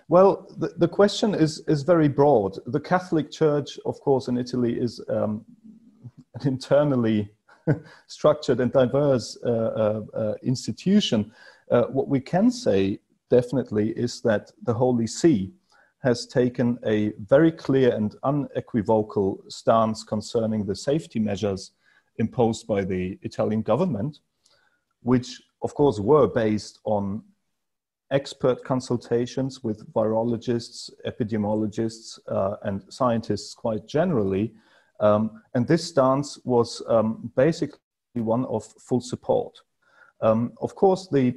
Well, the question is very broad. The Catholic Church, of course, in Italy is an internally structured and diverse institution. What we can say definitely is that the Holy See has taken a very clear and unequivocal stance concerning the safety measures imposed by the Italian government, which of course were based on expert consultations with virologists, epidemiologists, and scientists quite generally. And this stance was basically one of full support. Of course, the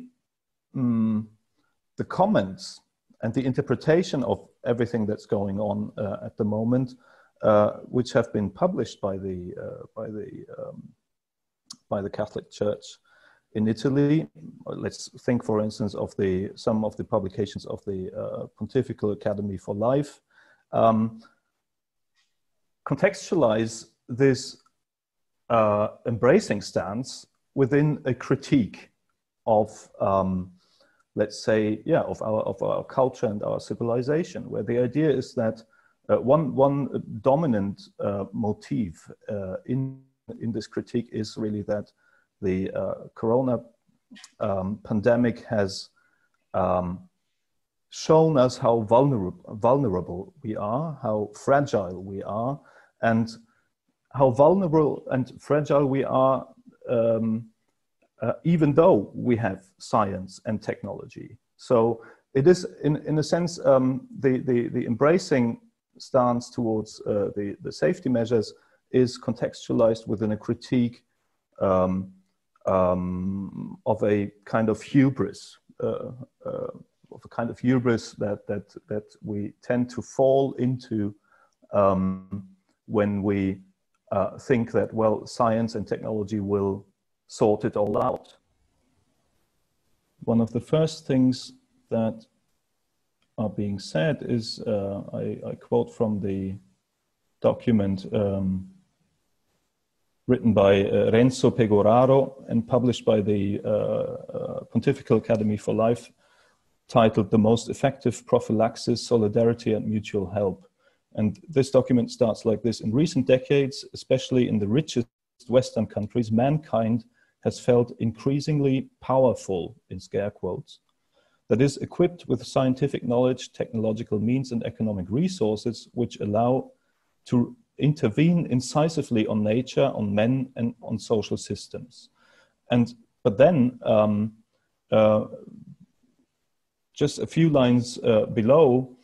comments and the interpretation of everything that's going on at the moment, which have been published by the Catholic Church in Italy. Let's think, for instance, of some of the publications of the Pontifical Academy for Life. Contextualize this embracing stance within a critique of, let's say, of our culture and our civilization, where the idea is that one dominant motif in this critique is really that the corona pandemic has shown us how vulnerable we are, how fragile we are, and how vulnerable and fragile we are even though we have science and technology. So it is, in a sense, the embracing stance towards the safety measures is contextualized within a critique of a kind of hubris, that we tend to fall into when we think that, well, science and technology will sort it all out. One of the first things that are being said is, I quote from the document written by Renzo Pegoraro and published by the Pontifical Academy for Life, titled "The Most Effective Prophylaxis, Solidarity and Mutual Help." And this document starts like this: in recent decades, especially in the richest Western countries, mankind has felt increasingly powerful, in scare quotes, that is, equipped with scientific knowledge, technological means, and economic resources which allow to intervene incisively on nature, on men, and on social systems. But then, just a few lines below,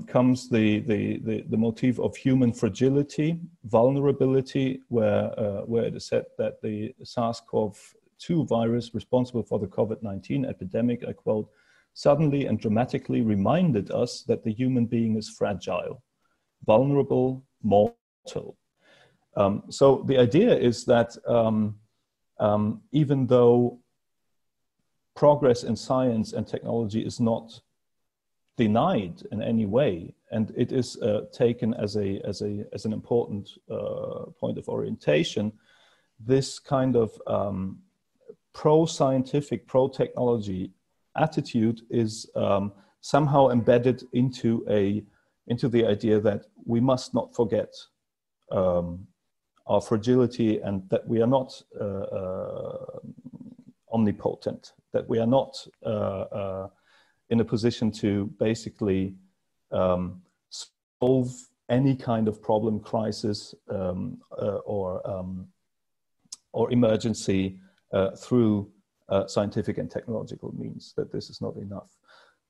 comes the motif of human fragility, vulnerability, where it is said that the SARS-CoV-2 virus responsible for the COVID-19 epidemic, I quote, suddenly and dramatically reminded us that the human being is fragile, vulnerable, mortal. So the idea is that even though progress in science and technology is not denied in any way, and it is taken as an important point of orientation, this kind of pro-scientific, pro-technology attitude is somehow embedded into the idea that we must not forget our fragility, and that we are not omnipotent, that we are not in a position to basically solve any kind of problem, crisis, or emergency through scientific and technological means, that this is not enough.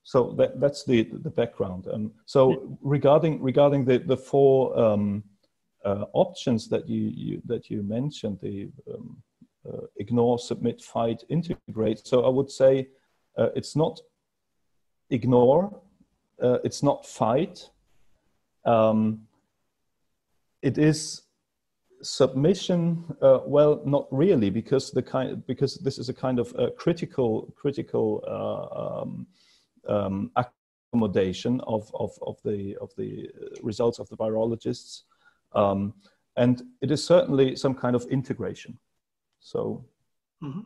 So that's the background. So regarding the four options that you mentioned, the ignore, submit, fight, integrate. So I would say it's not ignore, it's not fight. It is submission. Well, not really, because this is a kind of critical accommodation of the results of the virologists, and it is certainly some kind of integration. So. Mm-hmm.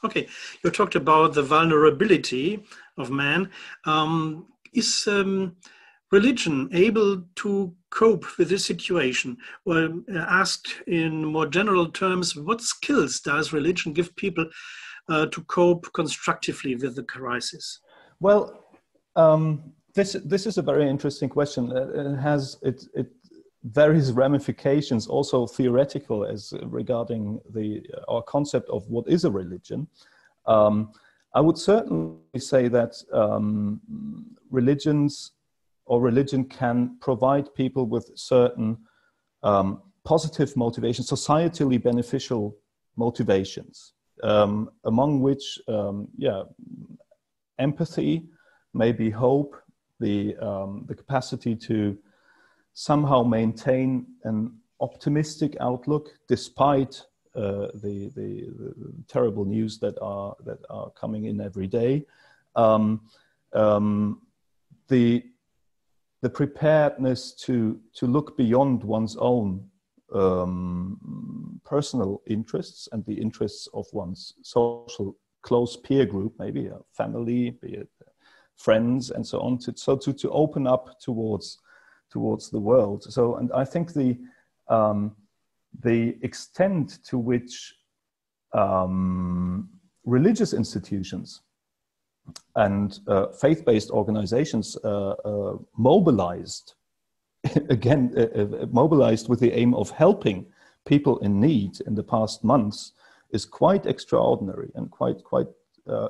Okay, you talked about the vulnerability of man. Is religion able to cope with this situation? Or asked in more general terms, what skills does religion give people to cope constructively with the crisis? Well, this is a very interesting question. It has various ramifications, also theoretical, as regarding our concept of what is a religion. I would certainly say that religion can provide people with certain positive motivations, societally beneficial motivations, among which, empathy, maybe hope, the capacity to somehow maintain an optimistic outlook despite the terrible news that are coming in every day. The preparedness to look beyond one's own personal interests and the interests of one's social close peer group, maybe a family, be it friends, and so on, to open up towards the world. So, and I think the extent to which religious institutions and faith-based organizations mobilized, again, mobilized with the aim of helping people in need in the past months is quite extraordinary and quite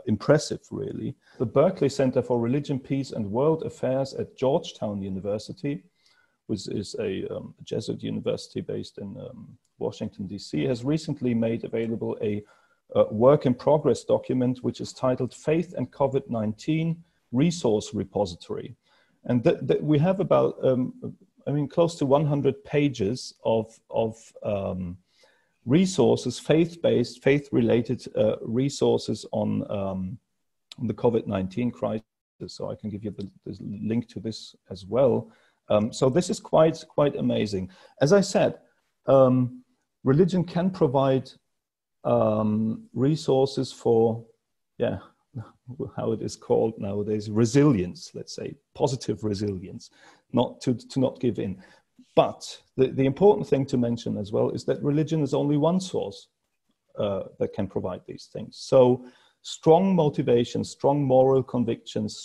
impressive, really. The Berkeley Center for Religion, Peace and World Affairs at Georgetown University, which is a Jesuit university based in Washington, D.C., has recently made available a work in progress document, which is titled Faith and COVID-19 Resource Repository. And we have about, close to 100 pages of resources, faith-based, faith-related resources on the COVID-19 crisis. So I can give you the link to this as well. So this is quite amazing. As I said, religion can provide resources for, how it is called nowadays, resilience, let's say, positive resilience, not to not give in. But the important thing to mention as well is that religion is only one source that can provide these things. So strong motivation, strong moral convictions,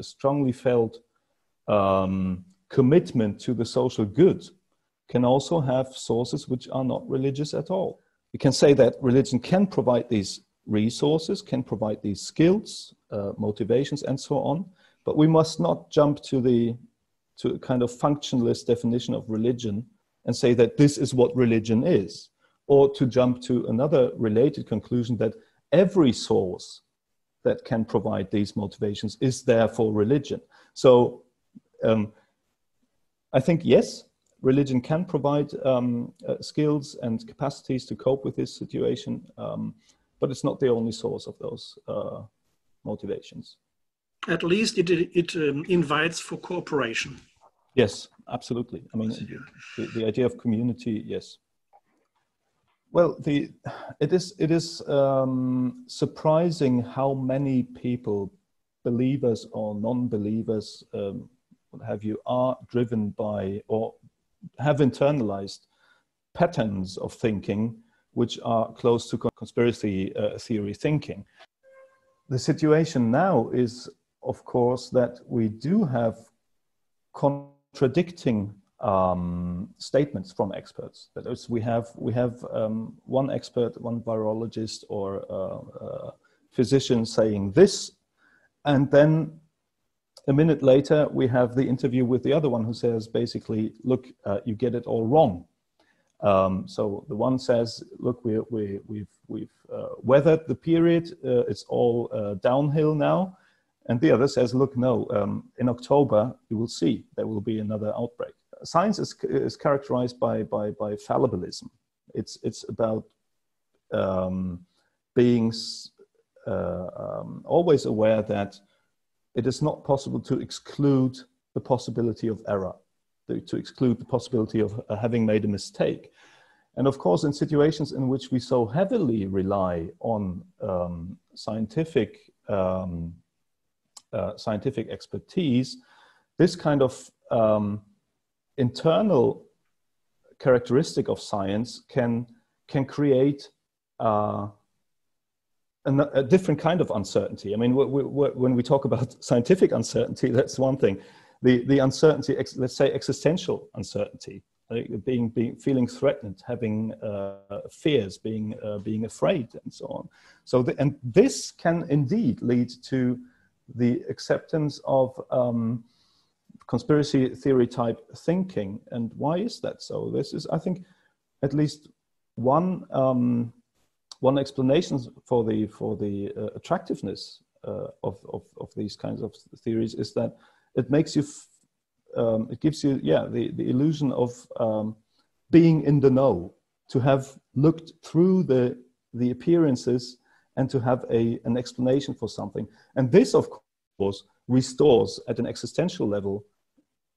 strongly felt commitment to the social good can also have sources which are not religious at all. We can say that religion can provide these resources, can provide these skills, motivations, and so on, but we must not jump to a kind of functionalist definition of religion and say that this is what religion is, or to jump to another related conclusion that every source that can provide these motivations is therefore religion. So I think, yes, religion can provide skills and capacities to cope with this situation, but it's not the only source of those motivations. At least it invites for cooperation. Yes, absolutely. I mean, the idea of community, yes. Well, it is surprising how many people, believers or non-believers, what have you, are driven by or have internalized patterns of thinking which are close to conspiracy theory thinking. The situation now is, of course, that we do have contradicting statements from experts. That is, we have one expert, one virologist or physician saying this, and then a minute later we have the interview with the other one who says basically, look, you get it all wrong. So the one says, look, we've weathered the period, it's all downhill now. And the other says, look, no, in October, you will see there will be another outbreak. Science is characterized by fallibilism. It's about being always aware that it is not possible to exclude the possibility of error, to exclude the possibility of having made a mistake. And of course, in situations in which we so heavily rely on scientific expertise, this kind of internal characteristic of science can create a different kind of uncertainty. I mean, when we talk about scientific uncertainty, that's one thing. The uncertainty, let's say existential uncertainty, feeling threatened, having fears, being afraid, and so on. So, and this can indeed lead to the acceptance of conspiracy theory type thinking. And why is that so? This is, I think, at least one explanation for the attractiveness of these kinds of theories is that it makes you, it gives you, the illusion of being in the know, to have looked through the appearances and to have an explanation for something. And this, of course, restores at an existential level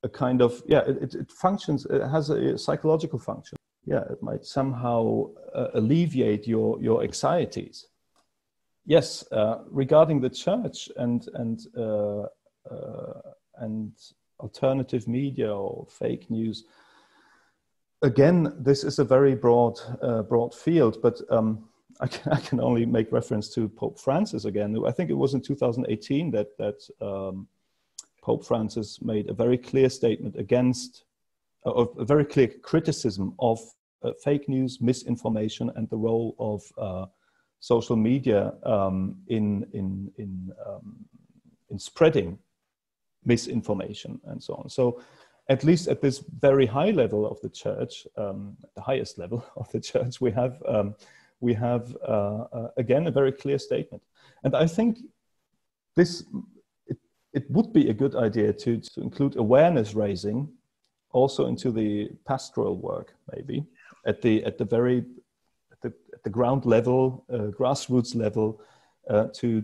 a kind of, it functions, it has a psychological function. It might somehow alleviate your anxieties. Yes, regarding the church and alternative media or fake news, again, this is a very broad field, but I can only make reference to Pope Francis again. I think it was in 2018 that Pope Francis made a very clear statement against, a very clear criticism of fake news, misinformation, and the role of social media in spreading misinformation and so on. So, at least at this very high level of the church, the highest level of the church, we have again a very clear statement. And I think it would be a good idea to include awareness raising also into the pastoral work, maybe at the ground level, grassroots level, to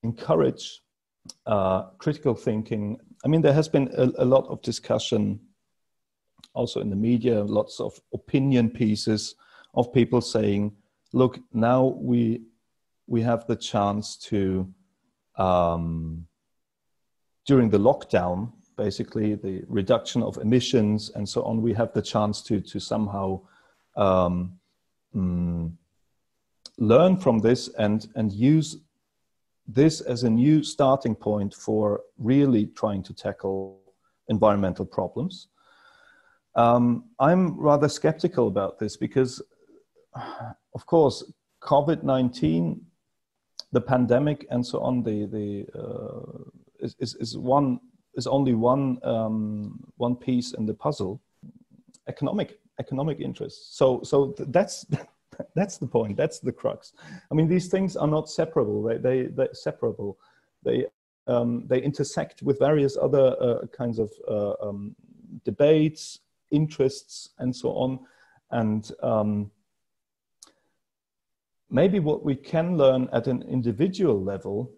encourage critical thinking. I mean, there has been a lot of discussion also in the media, lots of opinion pieces of people saying, look, now we have the chance to, during the lockdown, basically the reduction of emissions and so on, we have the chance to somehow learn from this and use this as a new starting point for really trying to tackle environmental problems. I'm rather skeptical about this because, of course, COVID-19, the pandemic, and so on, is only one piece in the puzzle. Economic interests. So that's the point. That's the crux. I mean, these things are not separable. They're separable. They intersect with various other kinds of debates, interests, and so on. And maybe what we can learn at an individual level,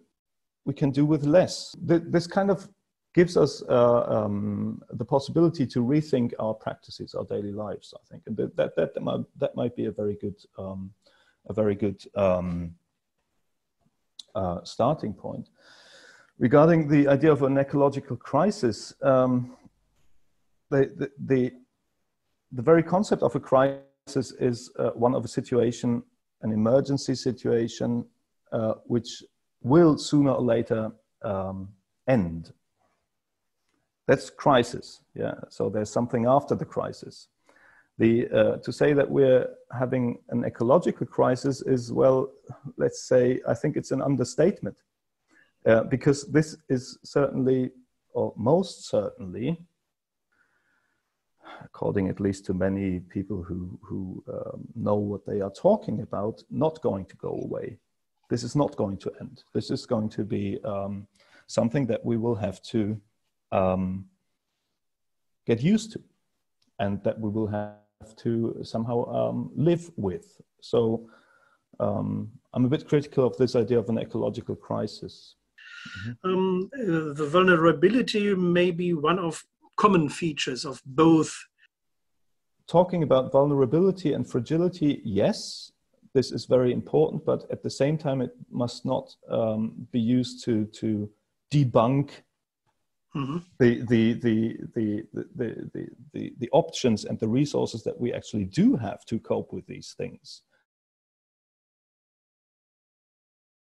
we can do with less. This kind of gives us the possibility to rethink our practices, our daily lives, I think, and that might be a very good starting point. Regarding the idea of an ecological crisis, the very concept of a crisis is one of a situation, an emergency situation, which will sooner or later end. That's crisis, so there's something after the crisis. To say that we're having an ecological crisis is, well, let's say, I think it's an understatement, because this is certainly, or most certainly, according at least to many people who know what they are talking about, not going to go away. This is not going to end. This is going to be something that we will have to get used to, and that we will have to somehow live with. So I'm a bit critical of this idea of an ecological crisis. The vulnerability may be one of common features of both. Talking about vulnerability and fragility, yes, this is very important, but at the same time, it must not be used to debunk the options and the resources that we actually do have to cope with these things.